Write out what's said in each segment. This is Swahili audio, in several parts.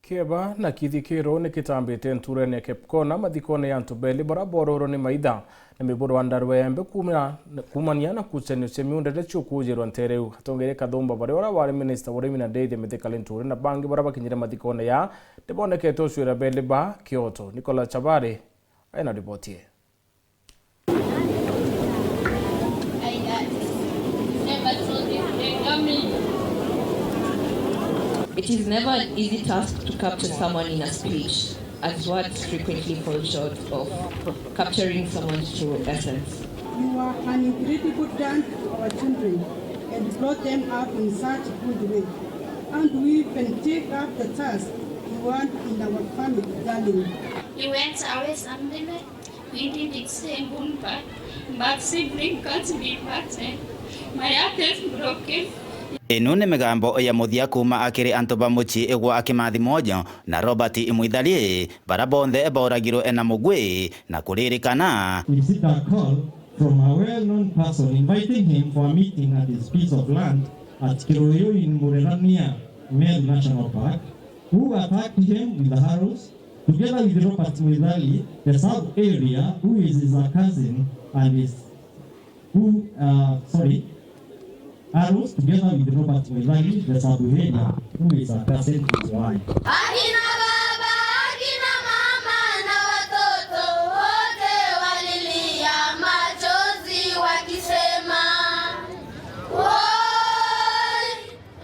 Keba na kithikiro ni kitambite nturene kepkona mathikone ya ntubeli bara bororo ni maitha na miboro andarwembe kumania na kusenyo semiundere chukujirwa ntereu hatongere kathomba bare ora wari minister wari mina deide methekale nture na bangi bara bakinyire mathikone ya deboneke toswira beli ba Kyoto. Nicola Chabare aina ripotie. It is never an easy task to capture someone in a speech, as words frequently fall short of capturing someone's true essence. You are an incredible dad to our children and brought them up in such a good way. And we can take up the task you want in our family, darling. You went away suddenly. We did it same but sibling can't be parted. My heart is broken. Ino nĩ mĩgambo ya mũthia kuma akĩrĩ antũ ba mũciĩ ĩgwa akĩmathi moja na Robert Imwithalie bara bonthe boragirwo ena mũgwĩ na kũrĩrĩkana. We received a call from a well-known person inviting him for a meeting at his piece of land at Kiroyo in Murerania Meru National Park, who attacked him with arrows together with Robert Imwithalie, the sub-area, who is his cousin and is arrows together with Robert Imwithalie, the sub-area, who is a cousin to his wife. Akina baba, akina mama na watoto wote walilia machozi wakisema woi,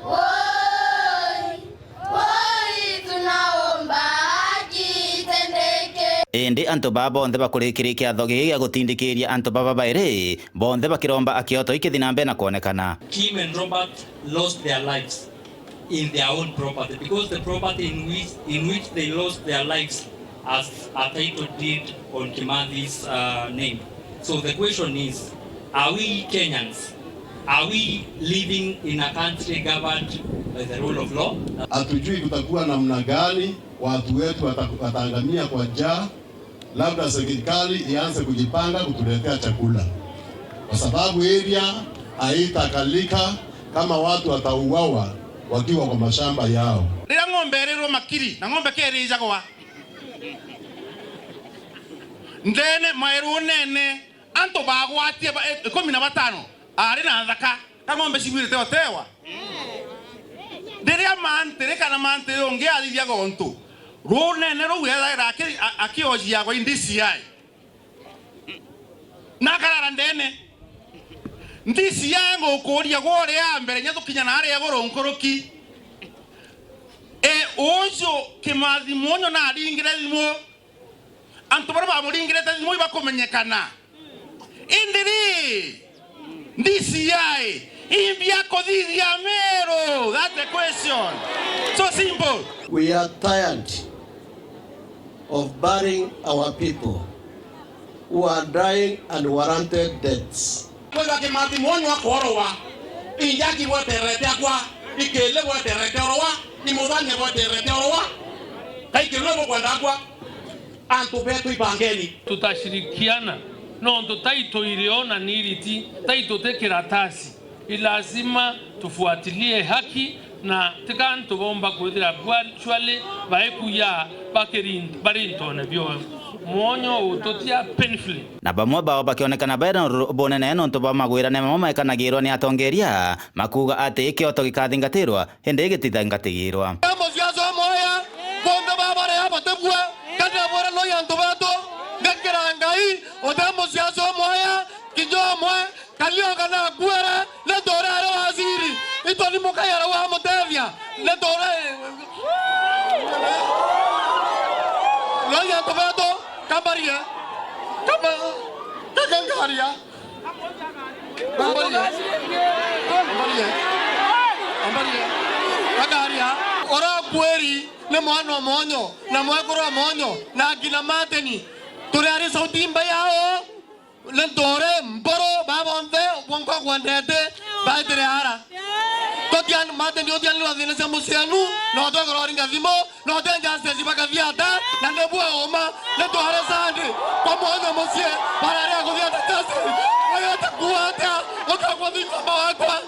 woi, woi, tunaomba haki itendeke. Indi antũ ba bonthe bakũrĩkĩrĩ kĩatho gĩa gũtindĩkĩria antũ baba baĩrĩ bonthe bakĩromba Kyoto ikĩthi na mbere na kuonekana. Kim and Robert lost their lives in their own property because the property in which they lost their lives as a title deed on Kimathi's name. So the question is, are we Kenyans? Are we living in a country governed by the rule of law? Hatujui kutakuwa namna gani watu wetu wataangamia kwa njaa. Labda serikali ianze kujipanga kutuletea chakula, kwa sababu area haitakalika kama watu watauawa wakiwa kwa mashamba yao. Rira ng'ombe rero makiri na ng'ombe keri jagwa ndene mairu nene anto bagwatie 15 ari na thaka ka ng'ombe cibirite otewa ndiria mantere kana mantere onge athithia gontu runene rugethaira akiojia kwa indisi ai nakarara ndene ndisi yango kuria gore ya mbere nyathukinya na ari agoro nkoroki ojo Kimathi monyo na aringire thimo antu bara bamuringire thimo ibakumenyekana indiri ndisi ai imbia kodithia Meru. That's the question. So simple. We are tired of burying our people who are dying unwarranted deaths. Kwa Kimathi monyo akorowa iyaki woterete akwa ikele woterete orowa imudhanye woterete orowa kaikilo kwenda akwa antu betu ibangeni. Tutashirikiana nondo taito iliona niliti taito tekiratasi ilazima tufuatilie haki na tikantu bomba kuthira bwachwale baekuya barintone byo monyo utotia painfully na bamwe bao bakionekana bena bonene nonto ba magwira ne mama ekanagirwa ni atongeria makuga ati Kyoto gikathingatirwa hindi gitithangatigirwa amosiazo moya bonde babare abatebwe kana bora no yanto bato gakirangai odamosiazo moya kijomwe kalio kana kuera le doraro aziri itoni mukayara wa motevia le dorare lo yanto bato kambaria kagangaria kagaria ora kweri ne mwana monyo na mwekoro monyo na gina mateni turari sauti mbayao le dore mboro babonde wonko kwandete baidere ara totian mateni odian lo adine samusianu no to groringa vimo no to jaste sibaka viata na nebu oma le dore sande como ando mosie para re agodia tasi ayata kuata okakwa vimo bakwa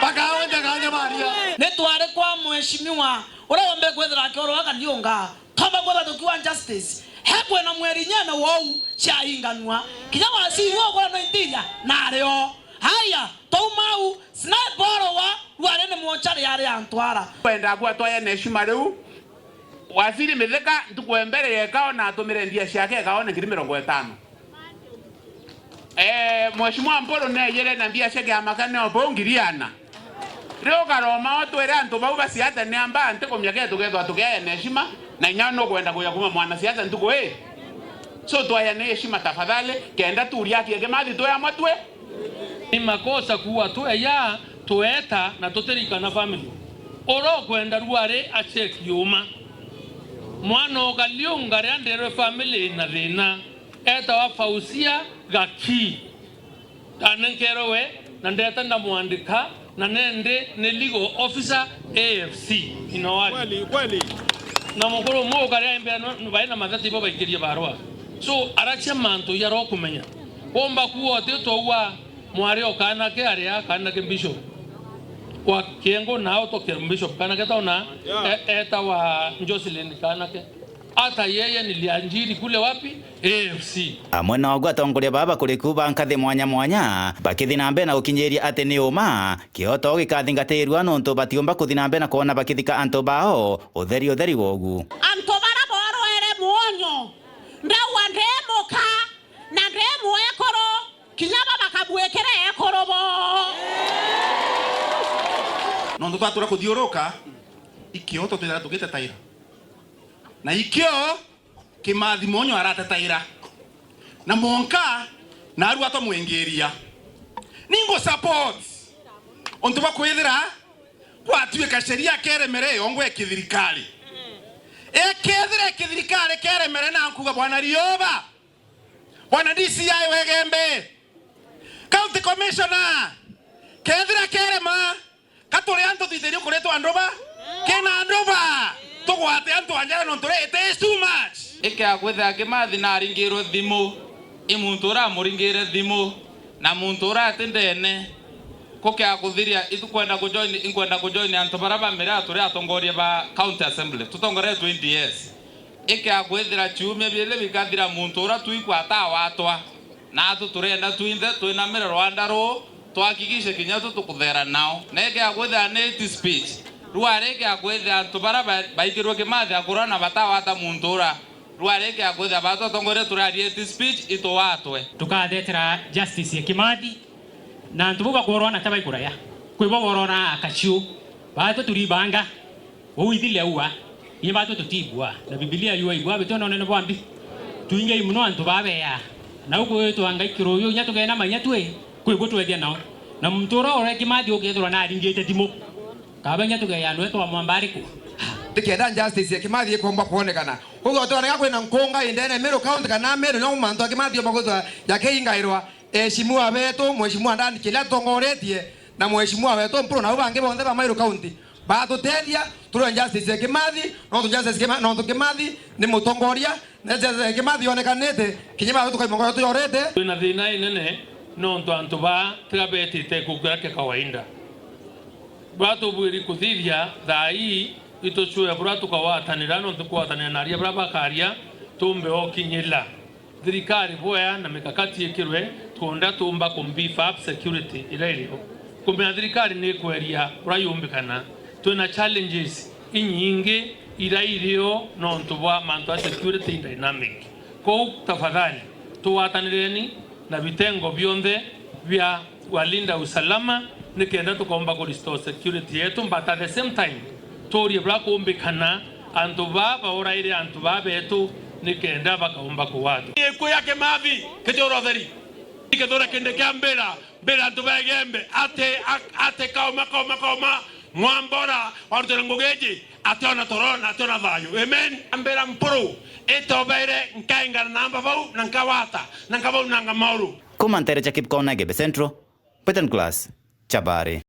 bakawa jaganya maria Ne tuare kwa mheshimiwa ule ombe kwethira kioro waka ndionga kama kwa tukiwa justice hekwe na mweri nyana wau cha inganwa kinya wasi wo kwa no intinya na reo haya tomau snaporo wa warene mochari yare antwara kwenda kwa toya neshima riu waziri mitheka tukwembere yekao na atumire ndia ciake kaone 50. Mheshimiwa Mpolo ne yele na mbia ciake amakane obongiriana reo karoma otwere antu bau basiata ne amba anteko myake tugethwa tugea neshima na nyano kwenda kuya kuma mwana siasa ntuko so toya neshima tafadhali kenda turia kiege mathi toya matwe ni makosa kuwa ya tueta na tuterika na family oro kwenda ruare acheki yuma mwana okaliunga randere family na thina eta wa Fausia Gaki anenkerowe na ndeta ndamwandika na nende ne legal officer AFC inawali kweli na mukuru mo kare mbya no baina mathati bo baikiria barwa so aracha manto yaro kumenya bomba kuote towa mwari okana ke area kana ke bishop kwa kiengo nao to ke bishop kana ke taona eta wa Jocelyn kana ke ata yeye nilianjiri kule wapi AFC amwe na ogwa tongoria baba kuri kuba nkathi mwanya mwanya bakithi na mbena ukinyeria ati ni uma kioto gikathingatirwa no nto batiomba kuthi na mbena kuona bakithika anto bao utheri wogu anto bara boro ere muonyo ndawa ndemoka na ndemu ekoro kinyaba bakabwekere ekoro bo no ndo twatura kuthiuruka ikioto twira tugite taira na ikio kimathi monyo aratetaira na monka na aru ato mwengeria ningo support onto bakwithira kwatuika sheria keremere ongwe kithirikali kithirikali keremere na nkuga bwana Rioba bwana DCI wegembe county commissioner kethira kerema katore anto thithirio kuretwa andoba kena andoba tugwate antu anjara no tore it is too much ikya kwetha kimathi na ringiro thimu imuntura muringire thimu na muntura atindene kokya kuthiria itukwenda kujoin antu baraba mera tore atongoria ba county assembly tutongore 20 years ikya kwethira chume bile bikathira muntura tuikwata watwa na atu turenda tuinde twina mira Rwanda ro twakikishe kinyatu tukuthera nao na ikya kwethira net speech ruareke akwethe antu bara baikirwo kimathi akurana batawata muntura ruareke akwethe bato tongore turarie speech itowatwe tukathetera justice ya Kimathi na antu buga korona tabaikuraya kwibo gorona akachu bato turibanga uithile uwa ye bato tutibwa na Biblia yuwa ibwa bitono nene bwambi tuinge imuno antu babeya na uko yetu angaikiro yo nyatugena manyatwe kwibo twethia nao na muntura ore Kimathi ukethwa na ringite timo kabanya tugeyanwe twa mwambariku tikenda justice ya Kimathi ikomba kuonekana ugo twana kwina nkonga indene Meru county kana Meru no manto ya Kimathi obagoza yake ingairwa mheshimiwa wetu mheshimiwa ndani kila tongoretie na mheshimiwa wetu mpro na ubange bonde ba Meru county batuteria turo justice ya Kimathi no justice no Kimathi ni mutongoria na justice ya Kimathi onekanete kinyama tu kaimongo tu yorete na thina inene no ndo antu ba tigabeti te kugura ke kawaida Brato bwiri kuthithia thai itochwe brato kawatanira no tukwatanira naria braba karia tumbe okinyila thirikari boya na mikakati ikirwe tuonda tumba kumbeef up security ilelio kumbe thirikari ni kweria urayumbikana twina challenges inyingi ilelio no ntubwa manto security dynamic ko tafadhali tuwatanireni na vitengo bionde vya walinda usalama nikenda tukomba ku restore security yetu but at the same time tori bra kumbikana antu baba oraire antu babetu nikenda bakaomba ku watu eko yake mavi ketoro theri ikethora kende kambera bera antu bagembe ate kauma mwambora warutera ngogeji ate ona torona ate ona thayo amen ambera mpuru etobere nkaingana namba bau nankawata nankabau nangamauru kumantere cha Kipkona Gebe Centro Peter Class Chabare.